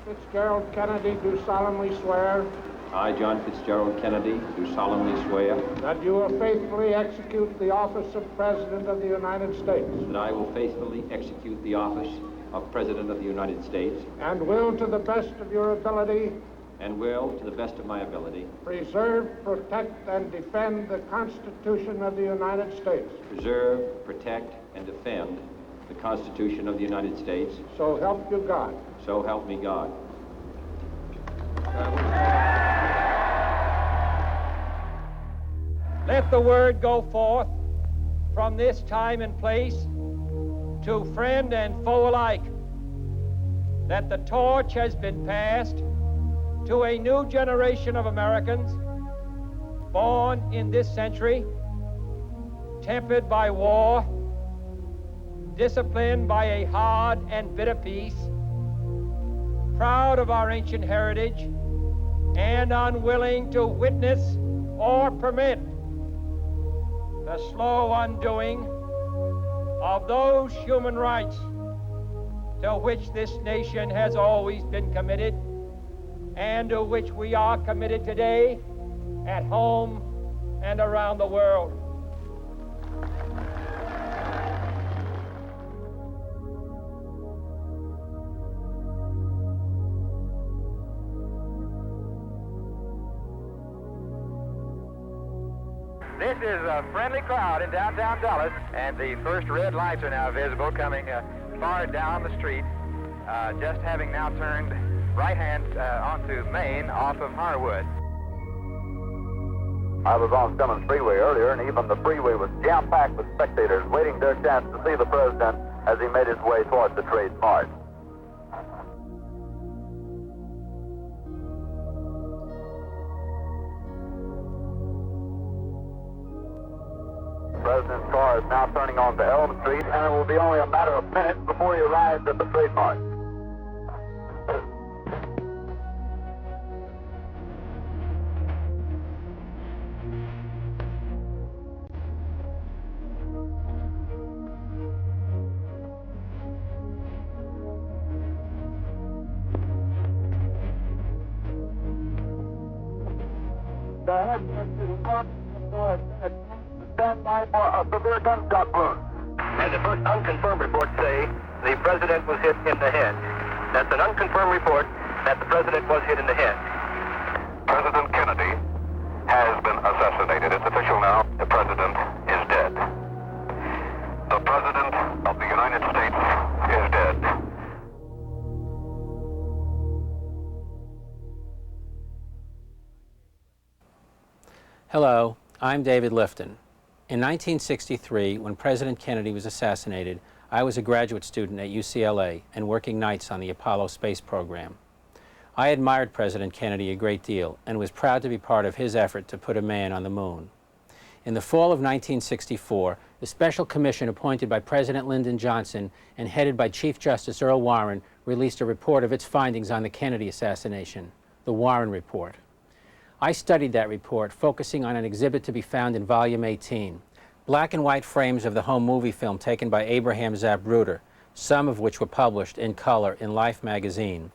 Fitzgerald Kennedy, do solemnly swear I, John Fitzgerald Kennedy, do solemnly swear that you will faithfully execute the office of President of the United States that I will faithfully execute the office of President of the United States and will, to the best of your ability, and will, to the best of my ability, preserve, protect, and defend the Constitution of the United States. preserve, protect, and defend the Constitution of the United States. So help you God. So help me God. Let the word go forth from this time and place to friend and foe alike that the torch has been passed to a new generation of Americans born in this century, tempered by war, disciplined by a hard and bitter peace, proud of our ancient heritage, and unwilling to witness or permit the slow undoing of those human rights to which this nation has always been committed and to which we are committed today at home and around the world. This is a friendly crowd in downtown Dallas, and the first red lights are now visible coming far down the street, just having now turned right hand onto Main off of Harwood. I was on Simmons Freeway earlier, and even the freeway was jam-packed with spectators waiting their chance to see the president as he made his way towards the Trade Mart. The president's car is now turning onto Elm Street, and it will be only a matter of minutes before he arrives at the Trade Mart. Stand by for a severe gunshot wound. And the first unconfirmed reports say the president was hit in the head. That's an unconfirmed report that the president was hit in the head. President Kennedy has been assassinated. It's official now. The president is dead. The president of the United States is dead. Hello, I'm David Lifton. In 1963, when President Kennedy was assassinated, I was a graduate student at UCLA and working nights on the Apollo space program. I admired President Kennedy a great deal and was proud to be part of his effort to put a man on the moon. In the fall of 1964, the special commission appointed by President Lyndon Johnson and headed by Chief Justice Earl Warren released a report of its findings on the Kennedy assassination, the Warren Report. I studied that report, focusing on an exhibit to be found in Volume 18, black and white frames of the home movie film taken by Abraham Zapruder, some of which were published in color in Life magazine.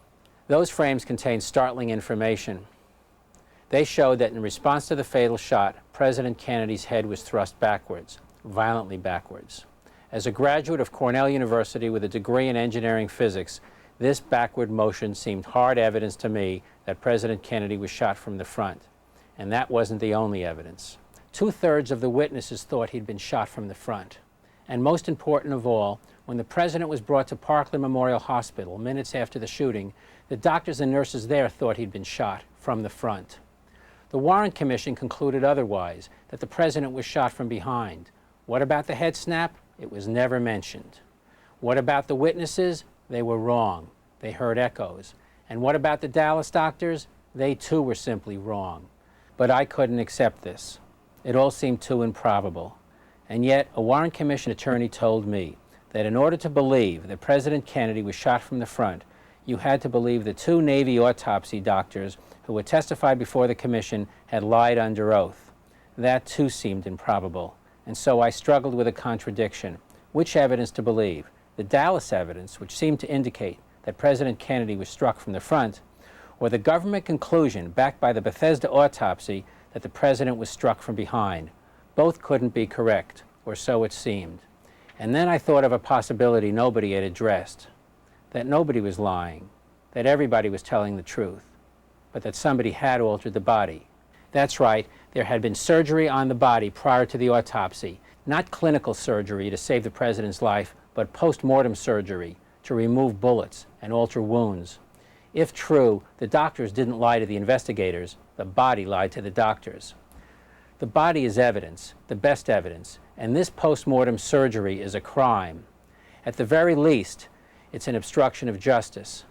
Those frames contained startling information. They showed that in response to the fatal shot, President Kennedy's head was thrust backwards, violently backwards. As a graduate of Cornell University with a degree in engineering physics, this backward motion seemed hard evidence to me that President Kennedy was shot from the front. And that wasn't the only evidence. 2/3 of the witnesses thought he'd been shot from the front. And most important of all, when the president was brought to Parkland Memorial Hospital minutes after the shooting, the doctors and nurses there thought he'd been shot from the front. The Warren Commission concluded otherwise, that the president was shot from behind. What about the head snap? It was never mentioned. What about the witnesses? They were wrong. They heard echoes. And what about the Dallas doctors? They too were simply wrong. But I couldn't accept this. It all seemed too improbable. And yet, a Warren Commission attorney told me that in order to believe that President Kennedy was shot from the front, you had to believe the 2 Navy autopsy doctors who had testified before the commission had lied under oath. That too seemed improbable. And so I struggled with a contradiction. Which evidence to believe? The Dallas evidence, which seemed to indicate that President Kennedy was struck from the front, or the government conclusion, backed by the Bethesda autopsy, that the president was struck from behind. Both couldn't be correct, or so it seemed. And then I thought of a possibility nobody had addressed, that nobody was lying, that everybody was telling the truth, but that somebody had altered the body. That's right, there had been surgery on the body prior to the autopsy, not clinical surgery to save the president's life, but post-mortem surgery to remove bullets and alter wounds. If true, the doctors didn't lie to the investigators, the body lied to the doctors. The body is evidence, the best evidence, and this post-mortem surgery is a crime. At the very least, it's an obstruction of justice.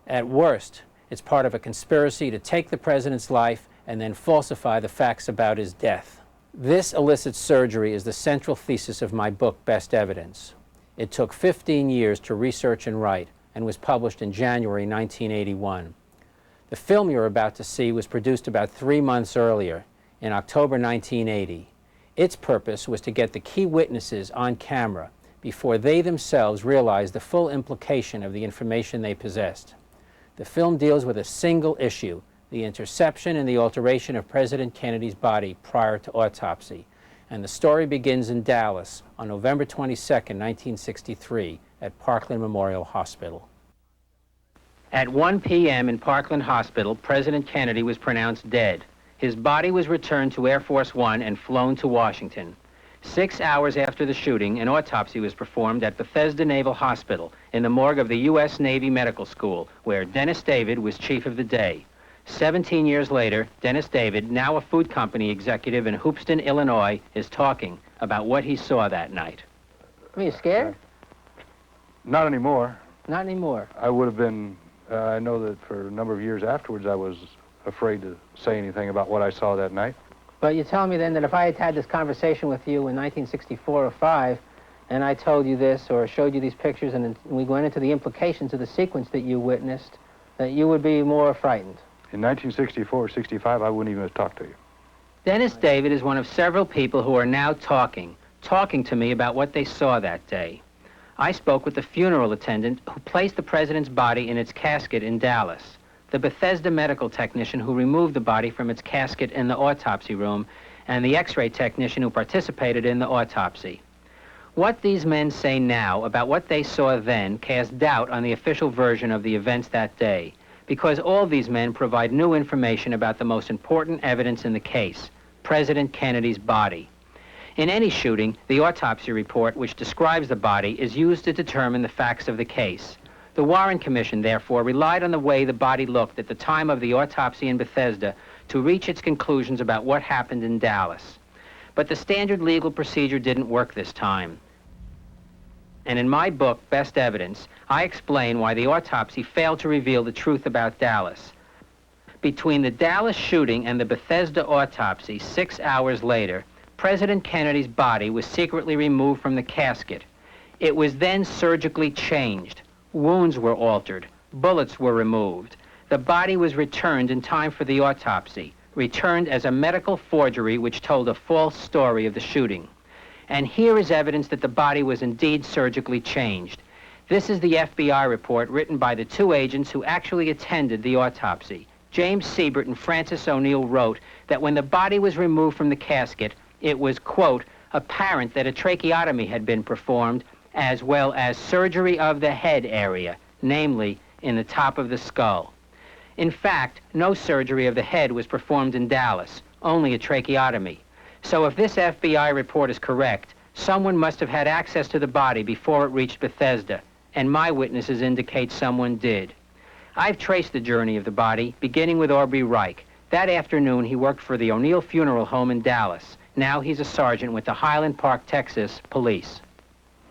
At worst, it's part of a conspiracy to take the president's life and then falsify the facts about his death. This illicit surgery is the central thesis of my book, Best Evidence. It took 15 years to research and write, and was published in January 1981. The film you're about to see was produced about 3 months earlier, in October 1980. Its purpose was to get the key witnesses on camera before they themselves realized the full implication of the information they possessed. The film deals with a single issue, the interception and the alteration of President Kennedy's body prior to autopsy. And the story begins in Dallas on November 22, 1963, at Parkland Memorial Hospital. At 1 p.m. in Parkland Hospital, President Kennedy was pronounced dead. His body was returned to Air Force One and flown to Washington. 6 hours after the shooting, an autopsy was performed at Bethesda Naval Hospital in the morgue of the U.S. Navy Medical School, where Dennis David was chief of the day. 17 years later, Dennis David, now a food company executive in Hoopeston, Illinois, is talking about what he saw that night. Were you scared? Not anymore. Not anymore. I would have been, I know that for a number of years afterwards I was afraid to say anything about what I saw that night. But you're telling me then that if I had had this conversation with you in 1964 or 5, and I told you this or showed you these pictures and we went into the implications of the sequence that you witnessed, that you would be more frightened? In 1964 or 65, I wouldn't even have talked to you. Dennis David is one of several people who are now talking to me about what they saw that day. I spoke with the funeral attendant who placed the president's body in its casket in Dallas, the Bethesda medical technician who removed the body from its casket in the autopsy room, and the X-ray technician who participated in the autopsy. What these men say now about what they saw then casts doubt on the official version of the events that day, because all these men provide new information about the most important evidence in the case, President Kennedy's body. In any shooting, the autopsy report, which describes the body, is used to determine the facts of the case. The Warren Commission, therefore, relied on the way the body looked at the time of the autopsy in Bethesda to reach its conclusions about what happened in Dallas. But the standard legal procedure didn't work this time. And in my book, Best Evidence, I explain why the autopsy failed to reveal the truth about Dallas. Between the Dallas shooting and the Bethesda autopsy, 6 hours later, President Kennedy's body was secretly removed from the casket. It was then surgically changed. Wounds were altered. Bullets were removed. The body was returned in time for the autopsy, returned as a medical forgery which told a false story of the shooting. And here is evidence that the body was indeed surgically changed. This is the FBI report written by the two agents who actually attended the autopsy. James Siebert and Francis O'Neill wrote that when the body was removed from the casket, it was, quote, apparent that a tracheotomy had been performed, as well as surgery of the head area, namely in the top of the skull. In fact, no surgery of the head was performed in Dallas, only a tracheotomy. So if this FBI report is correct, someone must have had access to the body before it reached Bethesda, and my witnesses indicate someone did. I've traced the journey of the body, beginning with Aubrey Reich. That afternoon, he worked for the O'Neill Funeral Home in Dallas. Now he's a sergeant with the Highland Park, Texas Police.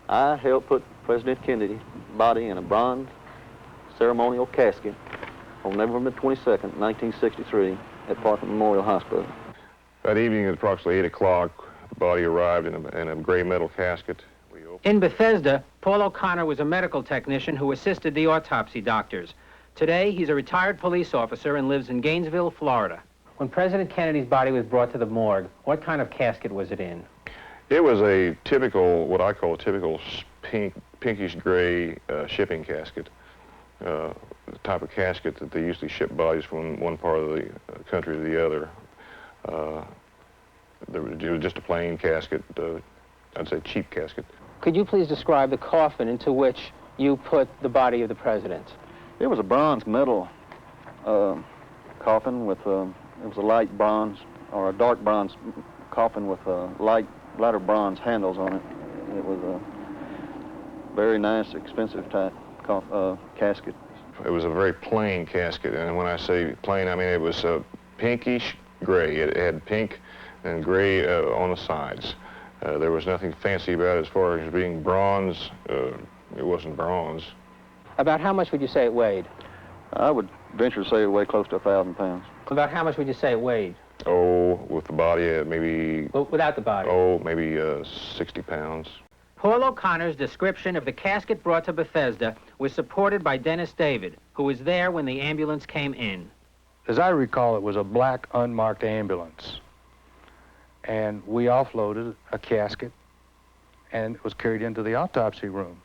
I helped put President Kennedy's body in a bronze ceremonial casket on November 22nd, 1963, at Parkland Memorial Hospital. That evening at approximately 8 o'clock, the body arrived in a gray metal casket. In Bethesda, Paul O'Connor was a medical technician who assisted the autopsy doctors. Today, he's a retired police officer and lives in Gainesville, Florida. When President Kennedy's body was brought to the morgue, what kind of casket was it in? It was a typical, what I call a typical pinkish gray shipping casket. the type of casket that they usually ship bodies from one part of the country to the other. There was just a plain casket, I'd say cheap casket. Could you please describe the coffin into which you put the body of the president? It was a bronze metal coffin with, it was a light bronze, or a dark bronze coffin with lighter bronze handles on it. It was a very nice, expensive type casket. It was a very plain casket, and when I say plain, I mean it was pinkish gray. It had pink and gray on the sides. There was nothing fancy about it as far as being bronze. It wasn't bronze. About how much would you say it weighed? I would venture to say it weighed close to 1,000 pounds. About how much would you say it weighed? Oh, with the body, maybe... Well, without the body? Oh, maybe 60 pounds. Paul O'Connor's description of the casket brought to Bethesda was supported by Dennis David, who was there when the ambulance came in. As I recall, it was a black, unmarked ambulance. And we offloaded a casket, and it was carried into the autopsy room.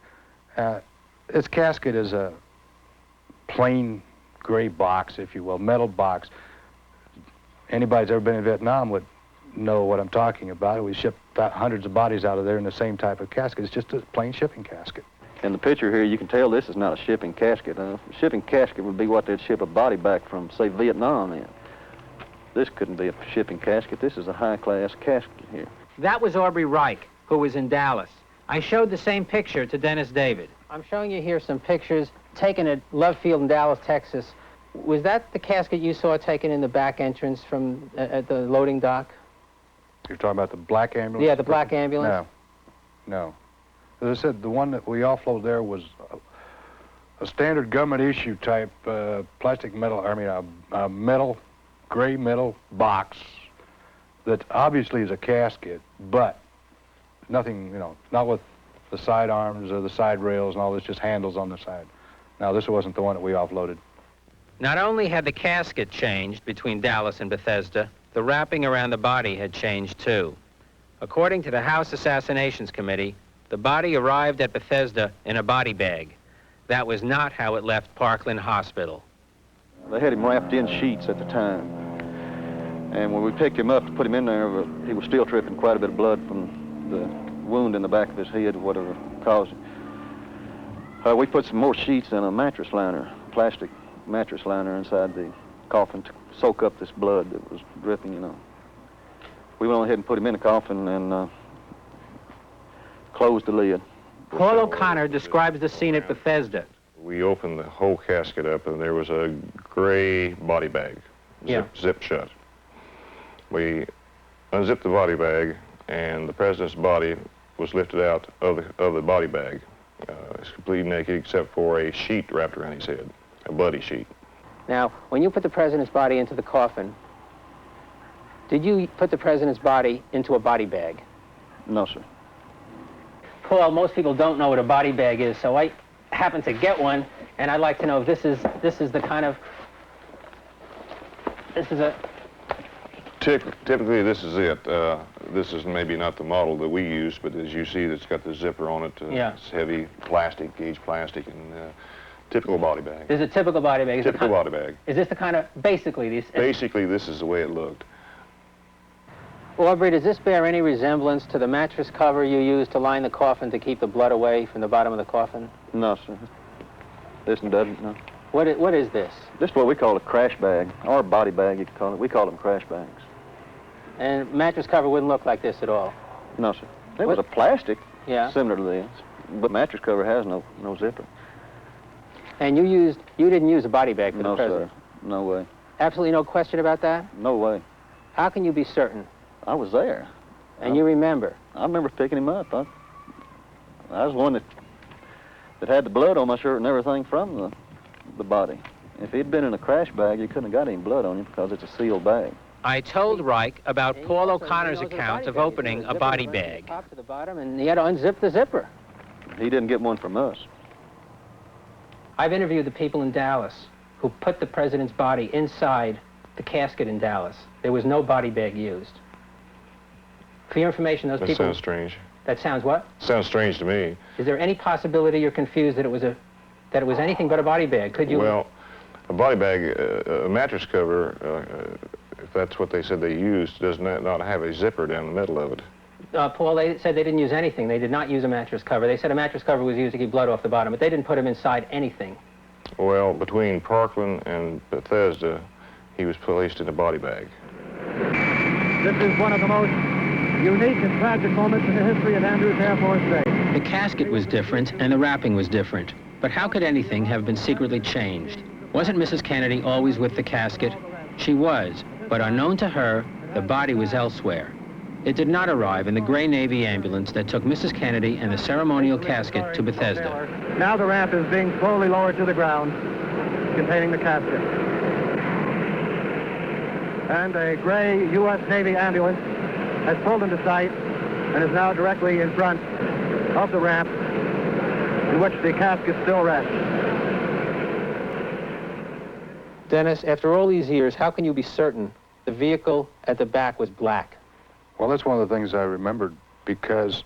This casket is a plain gray box, if you will, metal box. Anybody who's ever been in Vietnam would know what I'm talking about. We shipped about hundreds of bodies out of there in the same type of casket. It's just a plain shipping casket. In the picture here, you can tell this is not a shipping casket. A shipping casket would be what they'd ship a body back from, say, Vietnam in. This couldn't be a shipping casket. This is a high-class casket here. That was Aubrey Reich, who was in Dallas. I showed the same picture to Dennis David. I'm showing you here some pictures taken at Love Field in Dallas, Texas. Was that the casket you saw taken in the back entrance from at the loading dock? You're talking about the black ambulance? Yeah, the black ambulance? No. As I said, the one that we offloaded there was a standard government issue type plastic metal, a metal, gray metal box that obviously is a casket, but nothing, not with the side arms or the side rails and all this, just handles on the side. Now, this wasn't the one that we offloaded. Not only had the casket changed between Dallas and Bethesda, the wrapping around the body had changed too. According to the House Assassinations Committee, the body arrived at Bethesda in a body bag. That was not how it left Parkland Hospital. They had him wrapped in sheets at the time. And when we picked him up to put him in there, he was still tripping quite a bit of blood from the wound in the back of his head, whatever caused it. We put some more sheets in a mattress liner, plastic mattress liner inside the coffin to soak up this blood that was dripping, We went on ahead and put him in the coffin and closed the lid. Paul O'Connor describes the scene at Bethesda. We opened the whole casket up, and there was a gray body bag, zipped shut. We unzipped the body bag, and the president's body was lifted out of the body bag. It's completely naked except for a sheet wrapped around his head, a bloody sheet. Now, when you put the president's body into the coffin, did you put the president's body into a body bag? No, sir. Paul, most people don't know what a body bag is, so I happen to get one, and I'd like to know if this is the kind of... This is a... Typically, this is it. This is maybe not the model that we use, but as you see, it's got the zipper on it. It's heavy plastic, gauge plastic, and typical body bag. This is a typical body bag. Typical body bag. Is this the kind of, basically these... Basically, this is the way it looked. Aubrey, does this bear any resemblance to the mattress cover you used to line the coffin to keep the blood away from the bottom of the coffin? No, sir. This one doesn't, no. What is this? This is what we call a crash bag, or a body bag, you could call it. We call them crash bags. And mattress cover wouldn't look like this at all? No, sir. It was a plastic, similar to this, but mattress cover has no zipper. And you didn't use a body bag for the president? No, sir. No way. Absolutely no question about that? No way. How can you be certain? I was there. And you remember? I remember picking him up. I was the one that had the blood on my shirt and everything from the body. If he'd been in a crash bag, you couldn't have got any blood on him because it's a sealed bag. I told Reich about Paul O'Connor's account of opening a body bag. Top to the bottom, and he had to unzip the zipper. He didn't get one from us. I've interviewed the people in Dallas who put the president's body inside the casket in Dallas. There was no body bag used. For your information, those people... That sounds strange. That sounds what? Sounds strange to me. Is there any possibility you're confused that that it was anything but a body bag. Could you? Well, a body bag, a mattress cover, if that's what they said they used, does not have a zipper down the middle of it. Paul, they said they didn't use anything. They did not use a mattress cover. They said a mattress cover was used to keep blood off the bottom, but they didn't put him inside anything. Well, between Parkland and Bethesda, he was placed in a body bag. This is one of the most unique and tragic moments in the history of Andrews Air Force Base. The casket was different and the wrapping was different. But how could anything have been secretly changed? Wasn't Mrs. Kennedy always with the casket? She was, but unknown to her, the body was elsewhere. It did not arrive in the gray Navy ambulance that took Mrs. Kennedy and the ceremonial casket to Bethesda. Now the ramp is being slowly lowered to the ground, containing the casket. And a gray U.S. Navy ambulance has pulled into sight and is now directly in front of the ramp in which the casket still rests. Dennis, after all these years, how can you be certain the vehicle at the back was black? Well, that's one of the things I remembered, because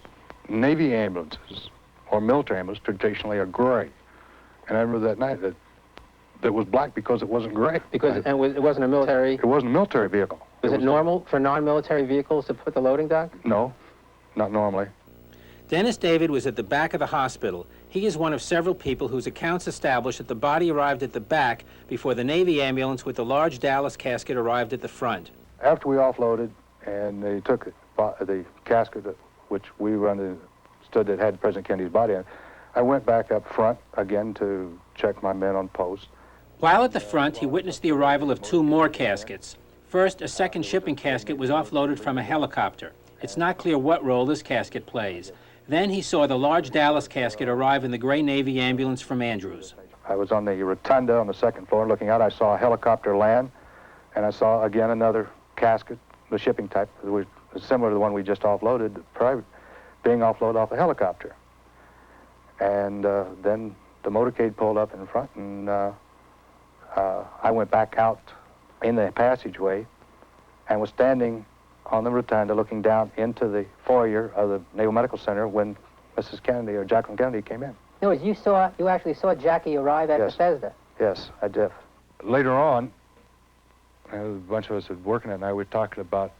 Navy ambulances or military ambulances traditionally are gray. And I remember that night that it was black because it wasn't gray. Because it wasn't a military... It wasn't a military vehicle. Was it normal for non-military vehicles to put the loading dock? No, not normally. Dennis David was at the back of the hospital. He is one of several people whose accounts establish that the body arrived at the back before the Navy ambulance with the large Dallas casket arrived at the front. After we offloaded and they took the casket, which we understood that had President Kennedy's body in it, I went back up front again to check my men on post. While at the front, he witnessed the arrival of two more caskets. First, a second shipping casket was offloaded from a helicopter. It's not clear what role this casket plays. Then he saw the large Dallas casket arrive in the gray Navy ambulance from Andrews. I was on the rotunda on the second floor looking out. I saw a helicopter land, and I saw again another casket, the shipping type, which was similar to the one we just offloaded, being offloaded off a helicopter. And then the motorcade pulled up in front, and I went back out in the passageway and was standing on the rotunda looking down into the foyer of the Naval Medical Center when Mrs. Kennedy, or Jacqueline Kennedy, came in. No, you actually saw Jackie arrive at Bethesda? Yes, I did. Later on, a bunch of us had working at night, we were talking about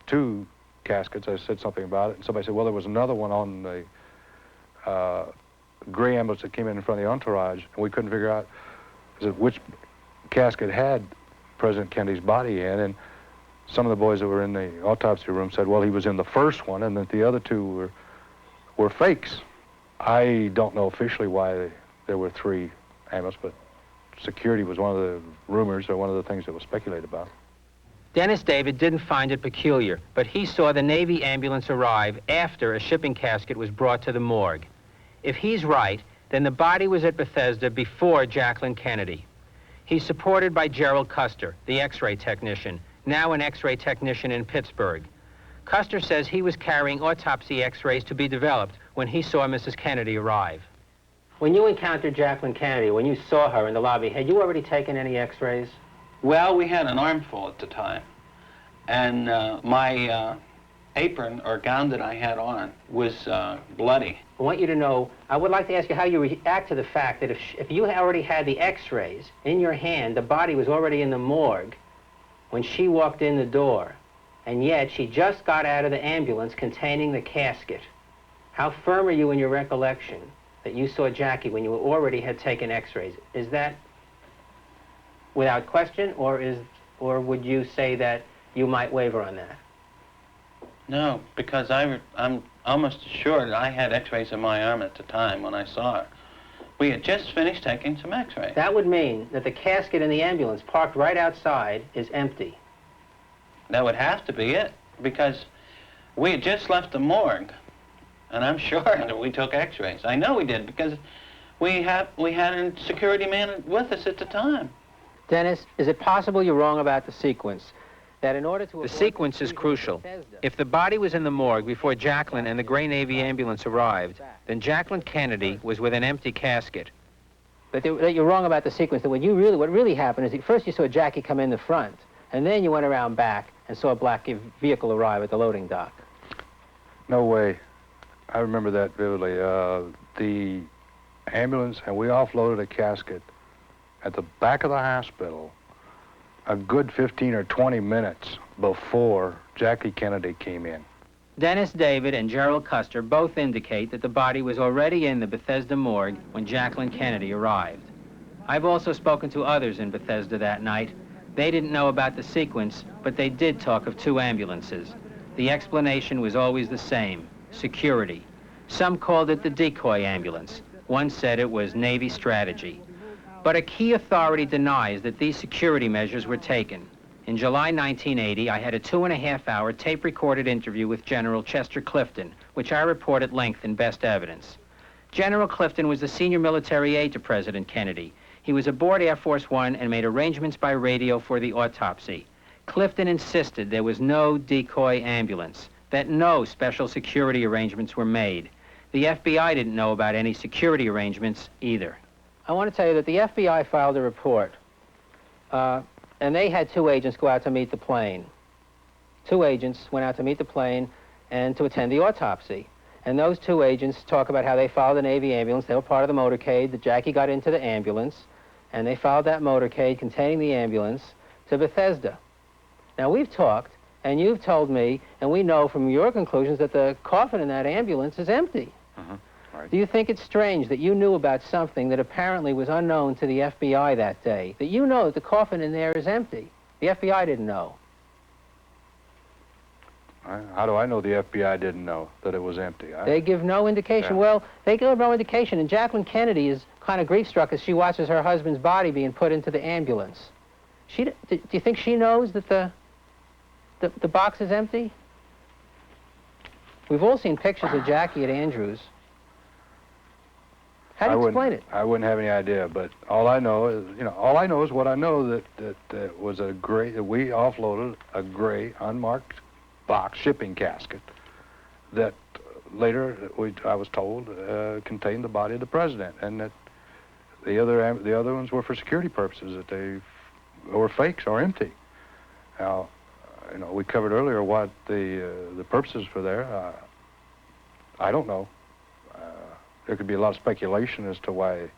two caskets. I said something about it, and somebody said, well, there was another one on the gray ambulance that came in front of the entourage, and we couldn't figure out which casket had President Kennedy's body in, and some of the boys that were in the autopsy room said, well, he was in the first one, and that the other two were fakes. I don't know officially why there were three ambulances, but security was one of the rumors or one of the things that was speculated about. Dennis David didn't find it peculiar, but he saw the Navy ambulance arrive after a shipping casket was brought to the morgue. If he's right, then the body was at Bethesda before Jacqueline Kennedy. He's supported by Gerald Custer, the X-ray technician, now an X-ray technician in Pittsburgh. Custer says he was carrying autopsy X-rays to be developed when he saw Mrs. Kennedy arrive. When you encountered Jacqueline Kennedy, when you saw her in the lobby, had you already taken any X-rays? Well, we had an armful at the time, and my apron or gown that I had on was bloody. I want you to know, I would like to ask you how you react to the fact that if you already had the X-rays in your hand, the body was already in the morgue when she walked in the door, and yet she just got out of the ambulance containing the casket. How firm are you in your recollection that you saw Jackie when you already had taken X-rays? Is that without question, or would you say that you might waver on that? No, because I'm almost assured I had X-rays in my arm at the time when I saw her. We had just finished taking some X-rays. That would mean that the casket in the ambulance parked right outside is empty. That would have to be it, because we had just left the morgue, and I'm sure that we took X-rays. I know we did, because we had a security man with us at the time. Dennis, is it possible you're wrong about the sequence? That in order to the sequence is crucial. If the body was in the morgue before Jacqueline and the gray Navy ambulance arrived, then Jacqueline Kennedy was with an empty casket. But you're wrong about the sequence. That what really happened is that first you saw Jackie come in the front, and then you went around back and saw a black vehicle arrive at the loading dock. No way. I remember that vividly. The ambulance, and we offloaded a casket at the back of the hospital a good 15 or 20 minutes before Jackie Kennedy came in. Dennis David and Gerald Custer both indicate that the body was already in the Bethesda morgue when Jacqueline Kennedy arrived. I've also spoken to others in Bethesda that night. They didn't know about the sequence, but they did talk of 2 ambulances. The explanation was always the same: security. Some called it the decoy ambulance. One said it was Navy strategy. But a key authority denies that these security measures were taken. In July 1980, I had a 2.5-hour tape-recorded interview with General Chester Clifton, which I report at length in Best Evidence. General Clifton was the senior military aide to President Kennedy. He was aboard Air Force One and made arrangements by radio for the autopsy. Clifton insisted there was no decoy ambulance, that no special security arrangements were made. The FBI didn't know about any security arrangements either. I want to tell you that the FBI filed a report, and they had 2 agents go out to meet the plane. 2 agents went out to meet the plane and to attend the autopsy. And those 2 agents talk about how they followed the Navy ambulance. They were part of the motorcade that Jackie got into the ambulance, and they followed that motorcade containing the ambulance to Bethesda. Now, we've talked, and you've told me, and we know from your conclusions that the coffin in that ambulance is empty. Right. Do you think it's strange that you knew about something that apparently was unknown to the FBI that day? That you know that the coffin in there is empty? The FBI didn't know. How do I know the FBI didn't know that it was empty? They give no indication. Yeah. Well, they give no indication, and Jacqueline Kennedy is kind of grief-struck as she watches her husband's body being put into the ambulance. Do you think she knows that the box is empty? We've all seen pictures of Jackie at Andrews. How do you explain it? I wouldn't have any idea, but all I know is, all I know is what I know, that was a gray, we offloaded a gray, unmarked box shipping casket that later, I was told, contained the body of the president, and that the other ones were for security purposes, that they were fakes or empty. Now, we covered earlier what the purposes for there. I don't know. There could be a lot of speculation as to why.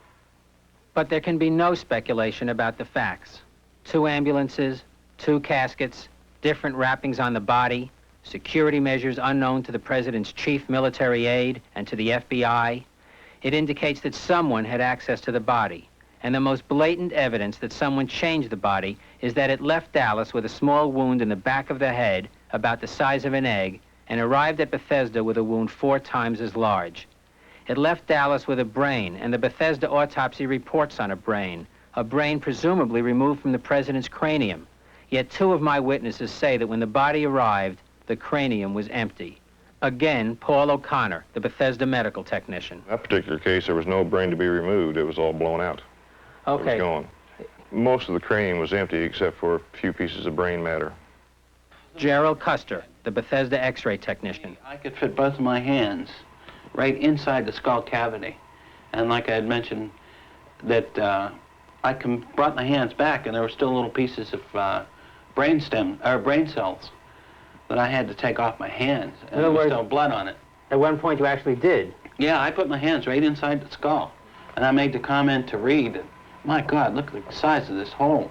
But there can be no speculation about the facts. 2 ambulances, 2 caskets, different wrappings on the body, security measures unknown to the president's chief military aide and to the FBI. It indicates that someone had access to the body. And the most blatant evidence that someone changed the body is that it left Dallas with a small wound in the back of the head, about the size of an egg, and arrived at Bethesda with a wound 4 times as large. It left Dallas with a brain, and the Bethesda autopsy reports on a brain presumably removed from the president's cranium. Yet 2 of my witnesses say that when the body arrived, the cranium was empty. Again, Paul O'Connor, the Bethesda medical technician. In that particular case, there was no brain to be removed. It was all blown out. Okay. It was gone. Most of the cranium was empty except for a few pieces of brain matter. Gerald Custer, the Bethesda X-ray technician. I could fit both of my hands right inside the skull cavity. And like I had mentioned, that I brought my hands back and there were still little pieces of brain cells that I had to take off my hands. And there was still blood on it. At one point you actually did? Yeah, I put my hands right inside the skull. And I made the comment to Reed, my God, look at the size of this hole.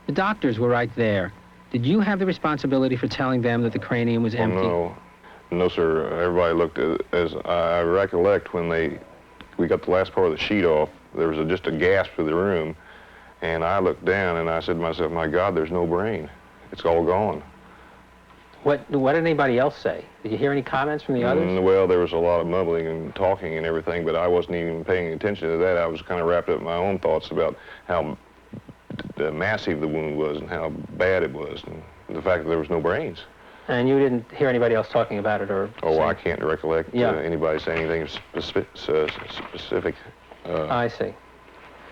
The doctors were right there. Did you have the responsibility for telling them that the cranium was empty? No, sir. Everybody looked, as I recollect, when we got the last part of the sheet off, there was just a gasp through the room, and I looked down and I said to myself, my God, there's no brain. It's all gone. What did anybody else say? Did you hear any comments from the others? Well, there was a lot of mumbling and talking and everything, but I wasn't even paying attention to that. I was kind of wrapped up in my own thoughts about how massive the wound was and how bad it was, and the fact that there was no brains. And you didn't hear anybody else talking about it, or? I can't recollect anybody saying anything specific. I see.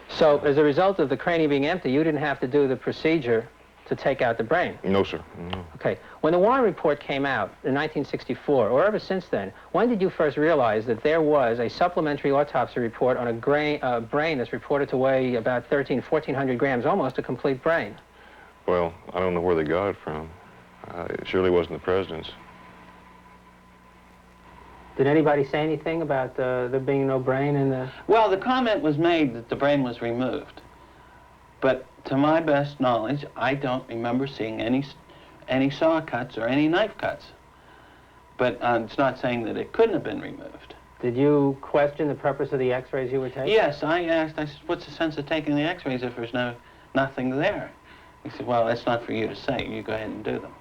So, as a result of the cranium being empty, you didn't have to do the procedure to take out the brain? No, sir. No. Okay. When the Warren report came out in 1964, or ever since then, when did you first realize that there was a supplementary autopsy report on a brain that's reported to weigh about 1,400 grams, almost a complete brain? Well, I don't know where they got it from. It surely wasn't the president's. Did anybody say anything about there being no brain in the... Well, the comment was made that the brain was removed. But to my best knowledge, I don't remember seeing any saw cuts or any knife cuts. But it's not saying that it couldn't have been removed. Did you question the purpose of the x-rays you were taking? Yes, I asked, I said, what's the sense of taking the x-rays if there's nothing there? He said, well, that's not for you to say. You go ahead and do them.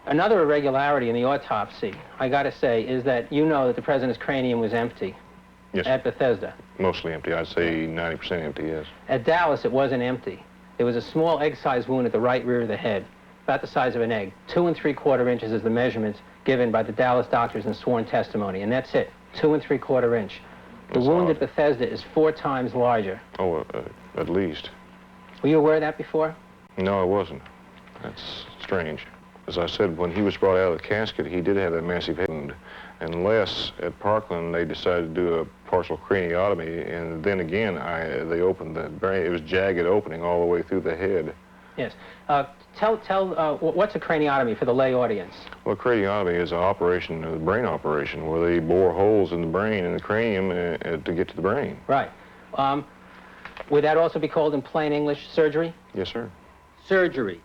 Another irregularity in the autopsy, I got to say, is that you know that the president's cranium was empty. Yes. At Bethesda. Mostly empty. I'd say 90% empty, yes. At Dallas, it wasn't empty. There was a small egg-sized wound at the right rear of the head, about the size of an egg. 2 3/4 inches is the measurements given by the Dallas doctors in sworn testimony, and that's it, 2 3/4 inch. The wound at Bethesda is 4 times larger. Oh, at least. Were you aware of that before? No, I wasn't. That's strange. As I said, when he was brought out of the casket, he did have that massive head wound. Unless at Parkland they decided to do a partial craniotomy, and then again they opened the brain. It was jagged opening all the way through the head. Yes. Tell what's a craniotomy for the lay audience? Well, craniotomy is an operation, a brain operation, where they bore holes in the brain and the cranium to get to the brain. Right. Would that also be called in plain English surgery? Yes, sir. Surgery.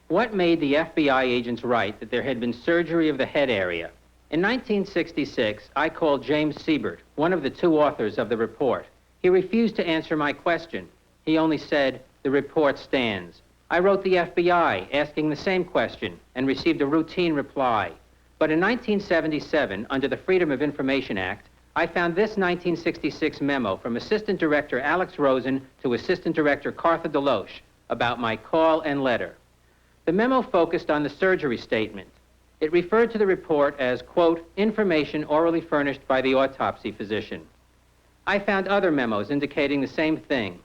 What made the FBI agents write that there had been surgery of the head area? In 1966, I called James Siebert, one of the 2 authors of the report. He refused to answer my question. He only said, "The report stands." I wrote the FBI asking the same question and received a routine reply. But in 1977, under the Freedom of Information Act, I found this 1966 memo from Assistant Director Alex Rosen to Assistant Director Cartha Deloche about my call and letter. The memo focused on the surgery statement. It referred to the report as, quote, information orally furnished by the autopsy physician. I found other memos indicating the same thing.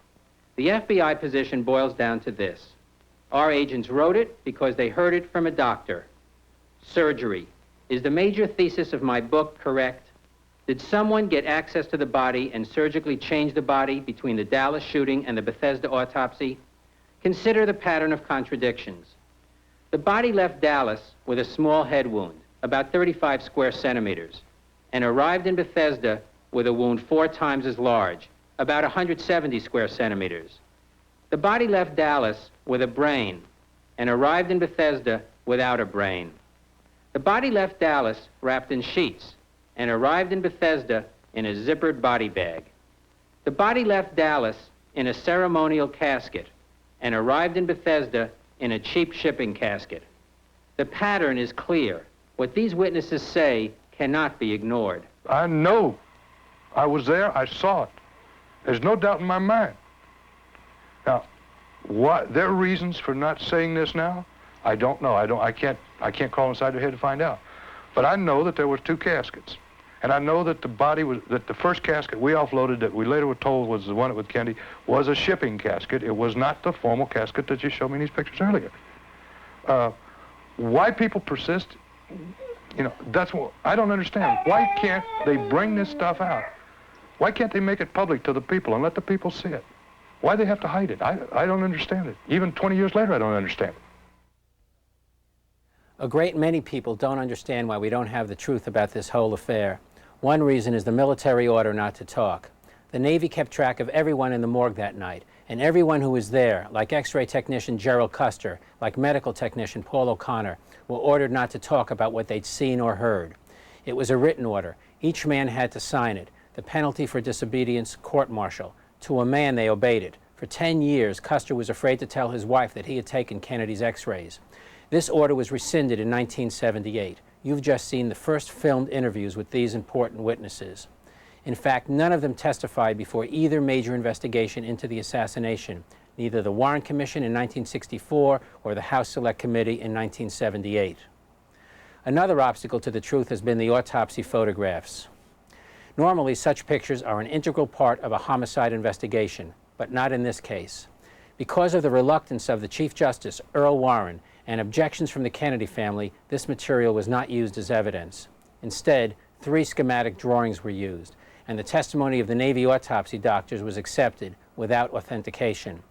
The FBI position boils down to this. Our agents wrote it because they heard it from a doctor. Surgery. Is the major thesis of my book correct? Did someone get access to the body and surgically change the body between the Dallas shooting and the Bethesda autopsy? Consider the pattern of contradictions. The body left Dallas with a small head wound, about 35 square centimeters, and arrived in Bethesda with a wound 4 times as large, about 170 square centimeters. The body left Dallas with a brain and arrived in Bethesda without a brain. The body left Dallas wrapped in sheets and arrived in Bethesda in a zippered body bag. The body left Dallas in a ceremonial casket and arrived in Bethesda in a cheap shipping casket. The pattern is clear. What these witnesses say cannot be ignored. I know. I was there. I saw it. There's no doubt in my mind. Now, what their reasons for not saying this now, I don't know. I can't crawl inside their head to find out. But I know that there were 2 caskets. And I know that the first casket we offloaded that we later were told was the one with Kennedy was a shipping casket. It was not the formal casket that you showed me in these pictures earlier. Why people persist, that's what I don't understand. Why can't they bring this stuff out? Why can't they make it public to the people and let the people see it? Why they have to hide it? I don't understand it. Even 20 years later, I don't understand it. A great many people don't understand why we don't have the truth about this whole affair. One reason is the military order not to talk. The Navy kept track of everyone in the morgue that night, and everyone who was there, like X-ray technician Gerald Custer, like medical technician Paul O'Connor, were ordered not to talk about what they'd seen or heard. It was a written order. Each man had to sign it. The penalty for disobedience, court-martial. To a man, they obeyed it. For 10 years, Custer was afraid to tell his wife that he had taken Kennedy's X-rays. This order was rescinded in 1978. You've just seen the first filmed interviews with these important witnesses. In fact, none of them testified before either major investigation into the assassination, neither the Warren Commission in 1964 or the House Select Committee in 1978. Another obstacle to the truth has been the autopsy photographs. Normally, such pictures are an integral part of a homicide investigation, but not in this case. Because of the reluctance of the Chief Justice, Earl Warren, and objections from the Kennedy family, this material was not used as evidence. Instead, 3 schematic drawings were used, and the testimony of the Navy autopsy doctors was accepted without authentication.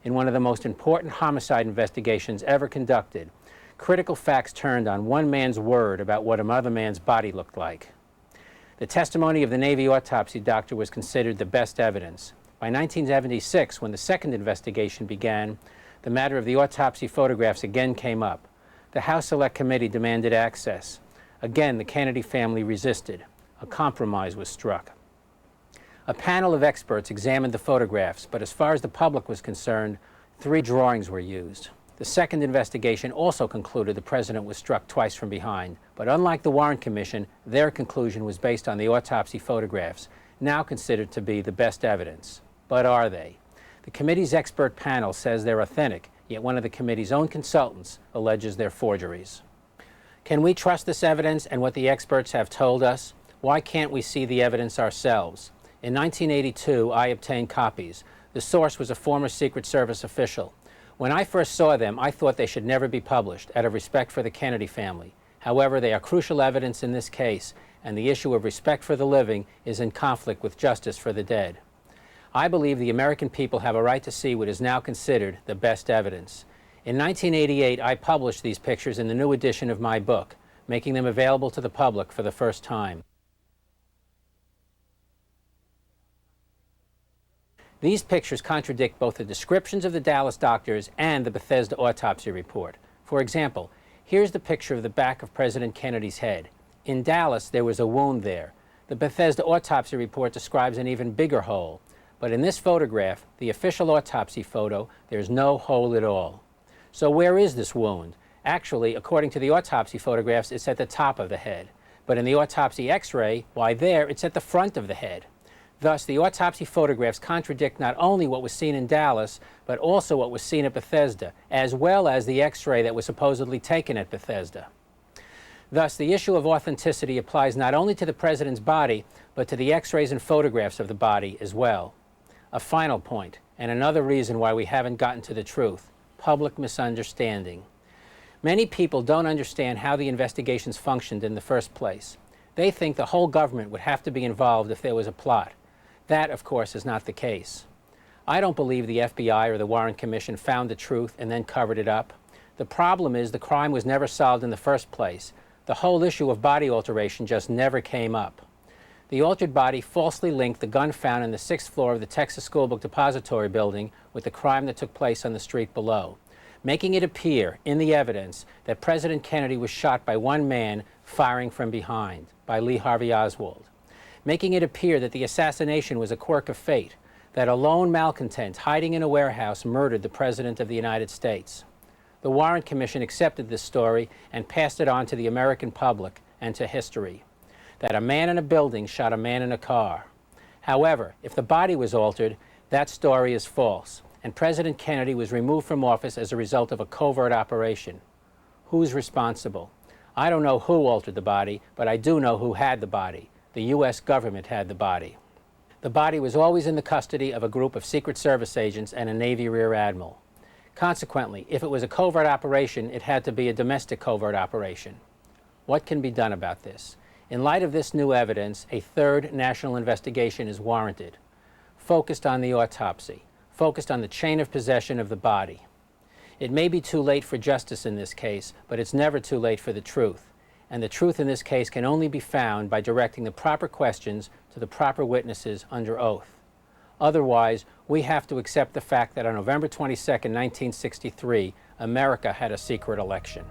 In one of the most important homicide investigations ever conducted, critical facts turned on one man's word about what another man's body looked like. The testimony of the Navy autopsy doctor was considered the best evidence. By 1976, when the second investigation began, the matter of the autopsy photographs again came up. The House Select Committee demanded access. Again, the Kennedy family resisted. A compromise was struck. A panel of experts examined the photographs, but as far as the public was concerned, 3 drawings were used. The second investigation also concluded the president was struck twice from behind, but unlike the Warren Commission, their conclusion was based on the autopsy photographs, now considered to be the best evidence. But are they? The committee's expert panel says they're authentic, yet one of the committee's own consultants alleges they're forgeries. Can we trust this evidence and what the experts have told us? Why can't we see the evidence ourselves? In 1982, I obtained copies. The source was a former Secret Service official. When I first saw them, I thought they should never be published, out of respect for the Kennedy family. However, they are crucial evidence in this case, and the issue of respect for the living is in conflict with justice for the dead. I believe the American people have a right to see what is now considered the best evidence. In 1988, I published these pictures in the new edition of my book, making them available to the public for the first time. These pictures contradict both the descriptions of the Dallas doctors and the Bethesda autopsy report. For example, here's the picture of the back of President Kennedy's head. In Dallas, there was a wound there. The Bethesda autopsy report describes an even bigger hole. But in this photograph, the official autopsy photo, there's no hole at all. So where is this wound? Actually, according to the autopsy photographs, it's at the top of the head. But in the autopsy x-ray, why there, it's at the front of the head. Thus, the autopsy photographs contradict not only what was seen in Dallas, but also what was seen at Bethesda, as well as the x-ray that was supposedly taken at Bethesda. Thus, the issue of authenticity applies not only to the president's body, but to the x-rays and photographs of the body as well. A final point, and another reason why we haven't gotten to the truth: public misunderstanding. Many people don't understand how the investigations functioned in the first place. They think the whole government would have to be involved if there was a plot. That, of course, is not the case. I don't believe the FBI or the Warren Commission found the truth and then covered it up. The problem is the crime was never solved in the first place. The whole issue of body alteration just never came up. The altered body falsely linked the gun found on the 6th floor of the Texas School Book Depository building with the crime that took place on the street below, making it appear in the evidence that President Kennedy was shot by one man firing from behind, by Lee Harvey Oswald, making it appear that the assassination was a quirk of fate, that a lone malcontent hiding in a warehouse murdered the President of the United States. The Warren Commission accepted this story and passed it on to the American public and to history, that a man in a building shot a man in a car. However, if the body was altered, that story is false, and President Kennedy was removed from office as a result of a covert operation. Who's responsible? I don't know who altered the body, but I do know who had the body. The U.S. government had the body. The body was always in the custody of a group of Secret Service agents and a Navy Rear Admiral. Consequently, if it was a covert operation, it had to be a domestic covert operation. What can be done about this? In light of this new evidence, a third national investigation is warranted, focused on the autopsy, focused on the chain of possession of the body. It may be too late for justice in this case, but it's never too late for the truth. And the truth in this case can only be found by directing the proper questions to the proper witnesses under oath. Otherwise, we have to accept the fact that on November 22, 1963, America had a secret election.